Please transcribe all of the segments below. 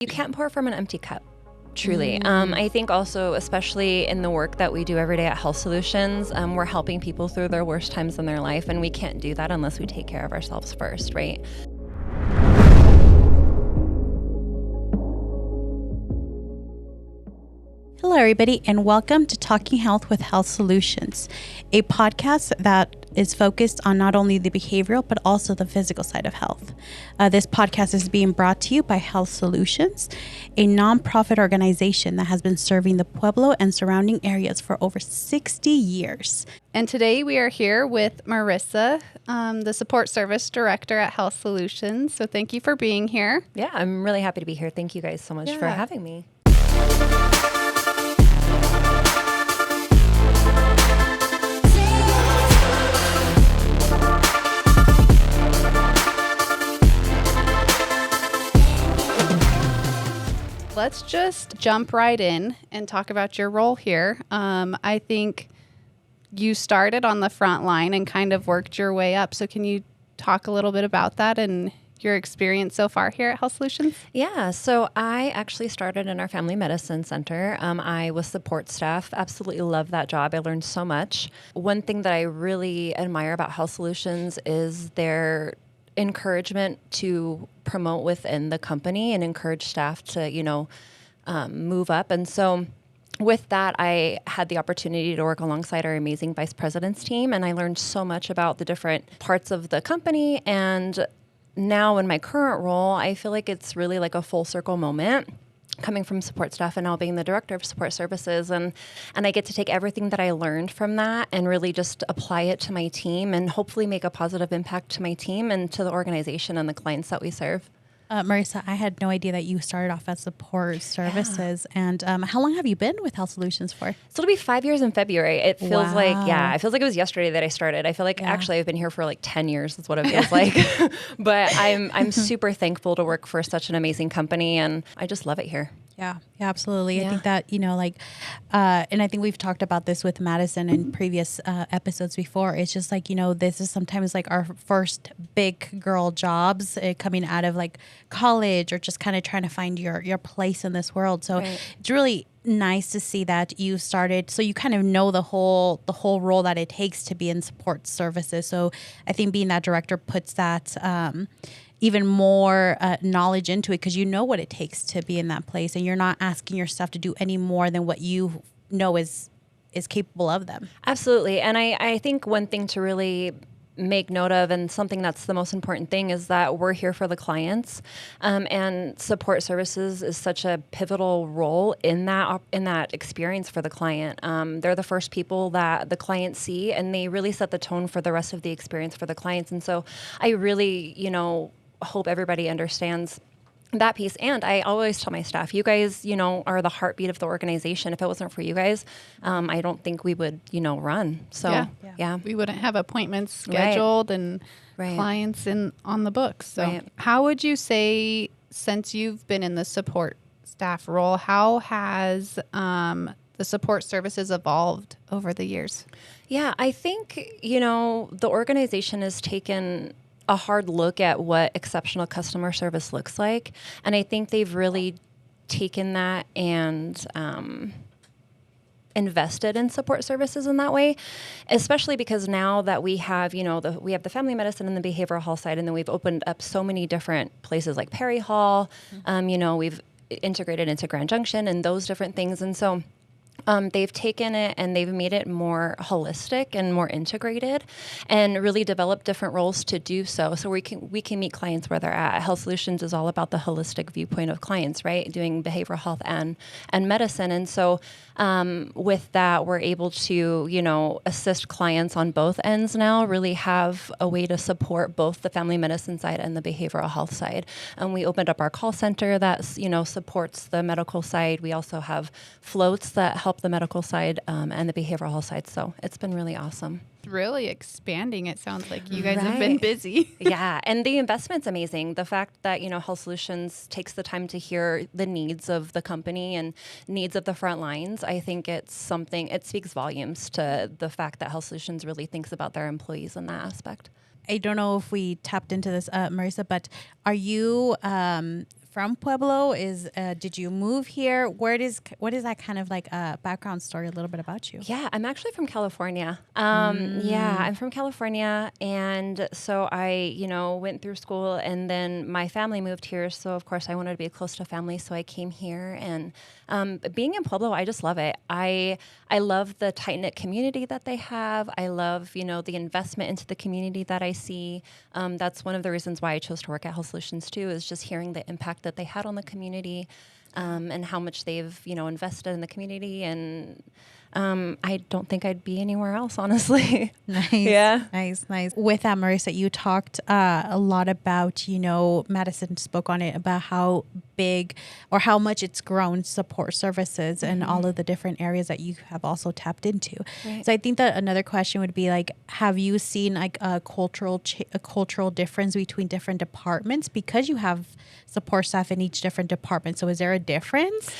You can't pour from an empty cup. Truly. I think also, especially in the work that we do every day at Health Solutions, we're helping people through their worst times in their life, and we can't do that unless we take care of ourselves first, right? Hello, everybody, and welcome to Talking Health with Health Solutions, a podcast that is focused on not only the behavioral, but also the physical side of health. This podcast is being brought to you by Health Solutions, a nonprofit organization that has been serving the Pueblo and surrounding areas for over 60 years. And today we are here with Maurissa, the Support Service Director at Health Solutions. So thank you for being here. Yeah, I'm really happy to be here. Thank you guys so much for having me. Let's just jump right in and talk about your role here. I think you started on the front line and kind of worked your way up. So can you talk a little bit about that and your experience so far here at Health Solutions? Yeah, so I actually started in our family medicine center. I was support staff. Absolutely love that job. I learned so much. One thing that I really admire about Health Solutions is their encouragement to promote within the company and encourage staff to, move up. And so with that, I had the opportunity to work alongside our amazing vice president's team, and I learned so much about the different parts of the company. And now in my current role, I feel like it's really like a full circle moment, coming from support staff and now being the director of support services. And I get to take everything that I learned from that and really just apply it to my team and hopefully make a positive impact to my team and to the organization and the clients that we serve. Maurissa, I had no idea that you started off as support services. Yeah. And how long have you been with Health Solutions for? So it'll be 5 years in February. It feels it feels like it was yesterday that I started. I feel like actually I've been here for like 10 years is what it feels like. But I'm super thankful to work for such an amazing company, and I just love it here. Yeah, absolutely. Yeah. I think that, and I think we've talked about this with Madison in previous episodes before. It's just like, this is sometimes like our first big girl jobs coming out of like college or just kind of trying to find your place in this world. So It's really nice to see that you started, so you kind of know the whole role that it takes to be in support services. So I think being that director puts that even more knowledge into it, because you know what it takes to be in that place, and you're not asking your staff to do any more than what you know is capable of them. Absolutely. And I think one thing to really make note of, and something that's the most important thing, is that we're here for the clients, and support services is such a pivotal role in that experience for the client. They're the first people that the clients see, and they really set the tone for the rest of the experience for the clients. And so I really, hope everybody understands that piece. And I always tell my staff, you guys, are the heartbeat of the organization. If it wasn't for you guys, I don't think we would, run. So yeah. We wouldn't have appointments scheduled and clients on the books. So how would you say, since you've been in the support staff role, how has the support services evolved over the years? Yeah, I think, the organization has taken a hard look at what exceptional customer service looks like. And I think they've really taken that and invested in support services in that way, especially because now that we have, we have the family medicine and the behavioral health side, and then we've opened up so many different places like Perry Hall, we've integrated into Grand Junction and those different things. And so they've taken it and they've made it more holistic and more integrated, and really developed different roles to do so. So we can meet clients where they're at. Health Solutions is all about the holistic viewpoint of clients, right? Doing behavioral health and medicine. And so with that, we're able to, assist clients on both ends now, really have a way to support both the family medicine side and the behavioral health side. And we opened up our call center that, supports the medical side. We also have floats that help the medical side and the behavioral health side. So it's been really awesome. Really expanding. It sounds like you guys have been busy. Yeah. And the investment's amazing. The fact that, Health Solutions takes the time to hear the needs of the company and needs of the front lines, I think it speaks volumes to the fact that Health Solutions really thinks about their employees in that aspect. I don't know if we tapped into this, Maurissa, but are you from Pueblo? Did you move here? What is that kind of like background story? A little bit about you. Yeah, I'm actually from California. Yeah, I'm from California, and so I, went through school, and then my family moved here. So of course I wanted to be close to family, so I came here. And being in Pueblo, I just love it. I love the tight knit community that they have. I love, the investment into the community that I see. That's one of the reasons why I chose to work at Health Solutions too, is just hearing the impact that they had on the community, and how much they've, invested in the community. And I don't think I'd be anywhere else, honestly. Nice. Yeah. Nice. With that, Maurissa, you talked a lot about, Madison spoke on it, about how big or how much it's grown support services and all of the different areas that you have also tapped into. Right. So I think that another question would be like, have you seen like a cultural difference between different departments because you have support staff in each different department? So is there a difference?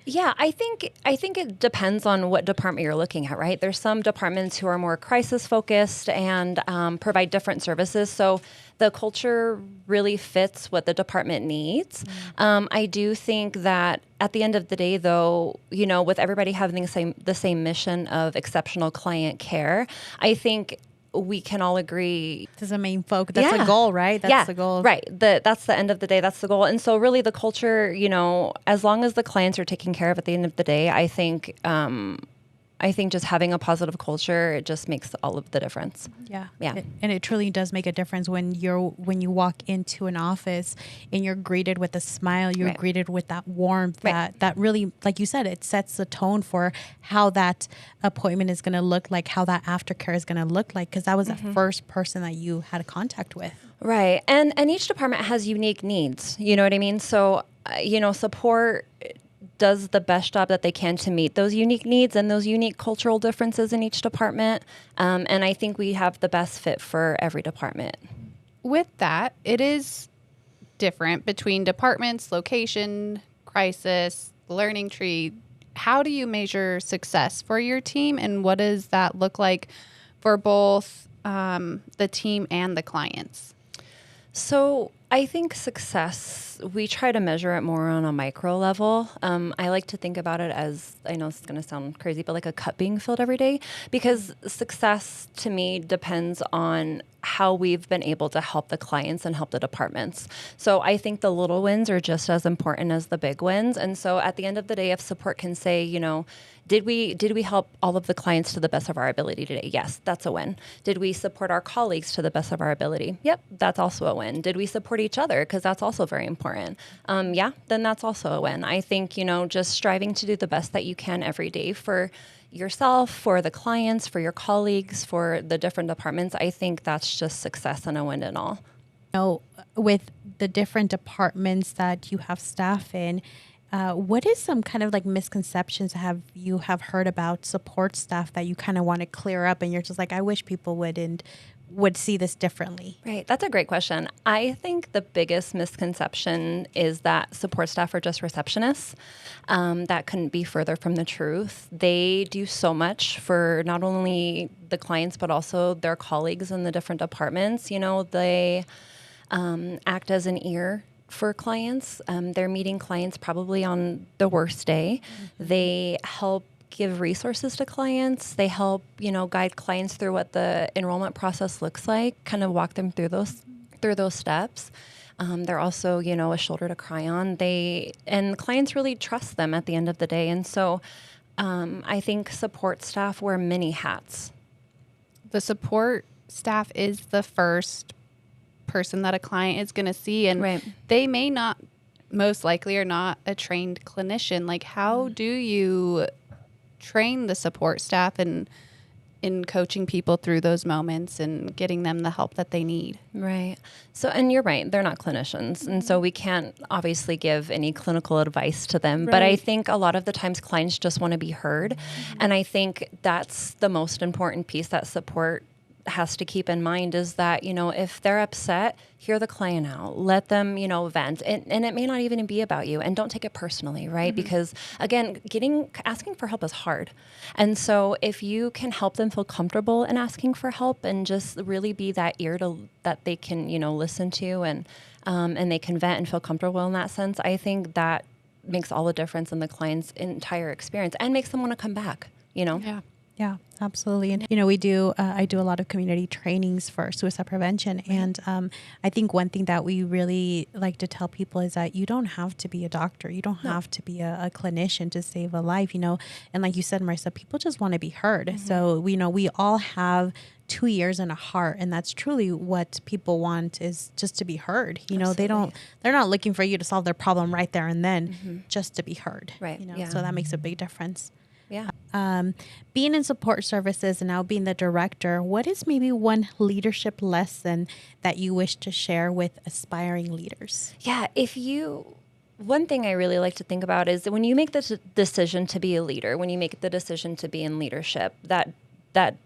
Yeah, I think it depends on what department you're looking at, right? There's some departments who are more crisis focused and provide different services. So the culture really fits what the department needs. I do think that at the end of the day, though, with everybody having the same mission of exceptional client care, I think we can all agree. That's the main focus. That's the goal, right? That's the goal. Right. That's the end of the day. That's the goal. And so really the culture, as long as the clients are taken care of at the end of the day, I think just having a positive culture, it just makes all of the difference. Yeah. Yeah. And it truly does make a difference when you walk into an office and you're greeted with a smile, you're greeted with that warmth, that really, like you said, it sets the tone for how that appointment is going to look like, how that aftercare is going to look like, because that was the first person that you had contact with. Right. And each department has unique needs. You know what I mean? So, support does the best job that they can to meet those unique needs and those unique cultural differences in each department. And I think we have the best fit for every department. With that, it is different between departments, location, crisis, learning tree. How do you measure success for your team, and what does that look like for both the team and the clients? So I think success, we try to measure it more on a micro level. I like to think about it as, I know it's going to sound crazy, but like a cup being filled every day, because success to me depends on how we've been able to help the clients and help the departments. So I think the little wins are just as important as the big wins. And so at the end of the day, if support can say, did we help all of the clients to the best of our ability today? Yes, that's a win. Did we support our colleagues to the best of our ability? Yep, that's also a win. Did we support each other? Because that's also very important. Yeah, then that's also a win. I think, just striving to do the best that you can every day for yourself, for the clients, for your colleagues, for the different departments, I think that's just success and a win and all. With the different departments that you have staff in, what is some kind of like misconceptions you have heard about support staff that you kind of want to clear up, and you're just like, I wish people would see this differently? Right. That's a great question. I think the biggest misconception is that support staff are just receptionists. That couldn't be further from the truth. They do so much for not only the clients, but also their colleagues in the different departments. They act as an ear for clients. They're meeting clients probably on the worst day. They help give resources to clients. They help, guide clients through what the enrollment process looks like, kind of walk them through those steps. They're also, a shoulder to cry on. And clients really trust them at the end of the day. And so I think support staff wear many hats. The support staff is the first person that a client is going to see, and they may not, most likely are not a trained clinician. Like, how do you train the support staff in coaching people through those moments and getting them the help that they need? Right. So, and you're right, they're not clinicians. And so we can't obviously give any clinical advice to them. Right. But I think a lot of the times clients just want to be heard. And I think that's the most important piece that support has to keep in mind is that, if they're upset, hear the client out, let them, vent. And it may not even be about you, and don't take it personally, right? Because again, asking for help is hard. And so if you can help them feel comfortable in asking for help and just really be that ear that they can, listen to and they can vent and feel comfortable in that sense, I think that makes all the difference in the client's entire experience and makes them want to come back, Yeah. Yeah, absolutely. And, I do a lot of community trainings for suicide prevention. And I think one thing that we really like to tell people is that you don't have to be a doctor. You don't have to be a clinician to save a life, And like you said, Maurissa, people just want to be heard. So, we all have 2 ears and a heart. And that's truly what people want, is just to be heard. They're not looking for you to solve their problem right there and then, just to be heard. Right. So that makes a big difference. Yeah. Being in support services and now being the director, what is maybe one leadership lesson that you wish to share with aspiring leaders? Yeah. One thing I really like to think about is that when you make the decision to be a leader, when you make the decision to be in leadership, that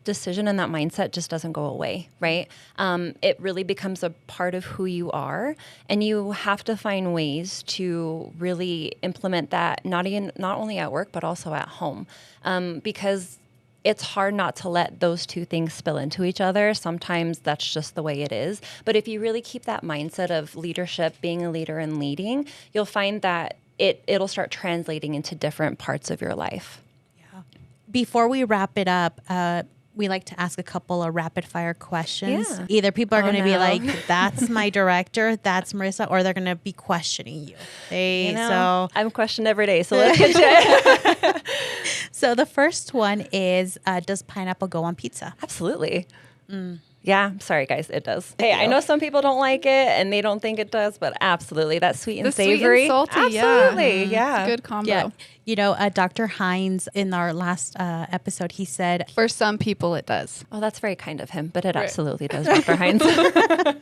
decision and that mindset just doesn't go away, right? It really becomes a part of who you are, and you have to find ways to really implement that, not only at work, but also at home, because it's hard not to let those two things spill into each other. Sometimes that's just the way it is. But if you really keep that mindset of leadership, being a leader and leading, you'll find that it'll start translating into different parts of your life. Before we wrap it up, we like to ask a couple of rapid fire questions. Yeah. Either people are going to be like, that's my director, that's Maurissa, or they're going to be questioning you. So I'm questioned every day, so let's get to it. So the first one is, does pineapple go on pizza? Absolutely. Yeah, sorry guys, it does. Hey, I know some people don't like it and they don't think it does, but absolutely, that sweet and savory. Sweet and salty, absolutely, yeah. It's a good combo. Yeah. Dr. Hines, in our last episode, he said, for some people it does. Oh, that's very kind of him, but it absolutely does, Dr. Hines. All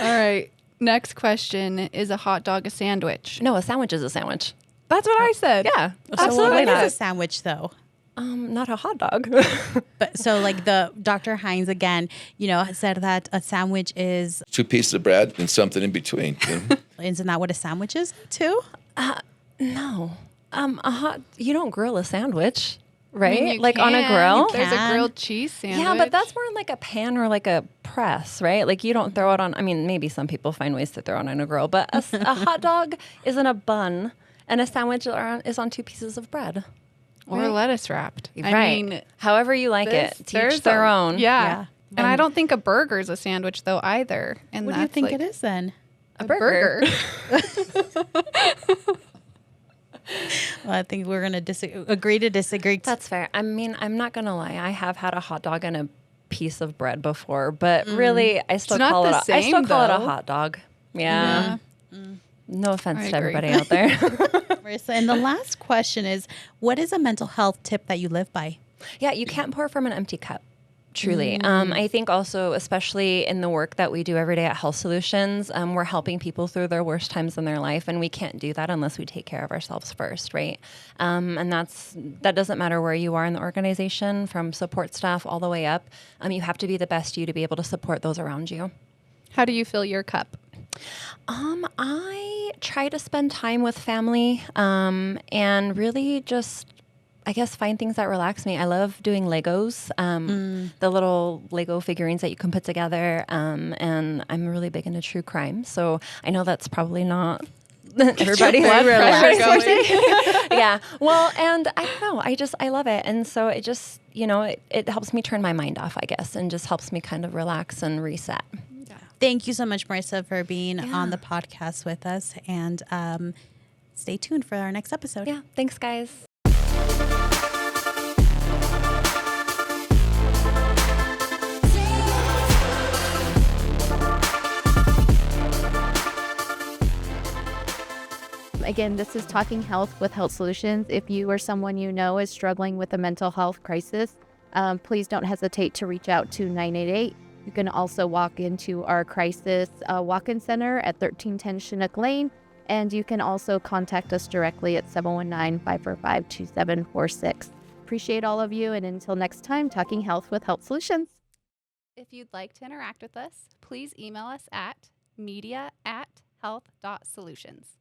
right. Next question, is a hot dog a sandwich? No, a sandwich is a sandwich. That's what I said. Yeah, so absolutely what is a sandwich though? Not a hot dog. But so like the Dr. Hines again, said that a sandwich is 2 pieces of bread and something in between. Isn't that what a sandwich is too? No. You don't grill a sandwich, right? I mean, like on a grill. There's a grilled cheese sandwich. Yeah, but that's more like a pan or like a press, right? Like you don't throw it on. I mean, maybe some people find ways to throw it on a grill, but a hot dog is in a bun, and a sandwich is on 2 pieces of bread. Or lettuce wrapped. Right. I mean, however you like it. Teach their own. Yeah. And I don't think a burger is a sandwich though either. And what do you think it is then? A burger. Well, I think we're going to agree to disagree. That's fair. I mean, I'm not going to lie. I have had a hot dog and a piece of bread before, but really, I still call it a hot dog. Yeah. No offense to everybody out there. Maurissa, and the last question is, what is a mental health tip that you live by? Yeah, you can't pour from an empty cup. Truly. I think also, especially in the work that we do every day at Health Solutions, we're helping people through their worst times in their life, and we can't do that unless we take care of ourselves first, right? And that doesn't matter where you are in the organization, from support staff all the way up. You have to be the best you to be able to support those around you. How do you fill your cup? I try to spend time with family and really just, I guess, find things that relax me. I love doing Legos, the little Lego figurines that you can put together. And I'm really big into true crime. So I know that's probably not everybody's yeah. Well, and I don't know. I love it. And so it just, it helps me turn my mind off, I guess, and just helps me kind of relax and reset. Thank you so much, Maurissa, for being on the podcast with us. And stay tuned for our next episode. Yeah. Thanks, guys. Again, this is Talking Health with Health Solutions. If you or someone you know is struggling with a mental health crisis, please don't hesitate to reach out to 988. You can also walk into our crisis walk-in center at 1310 Chinook Lane, and you can also contact us directly at 719-545-2746. Appreciate all of you, and until next time, Talking Health with Health Solutions. If you'd like to interact with us, please email us at media@health.solutions.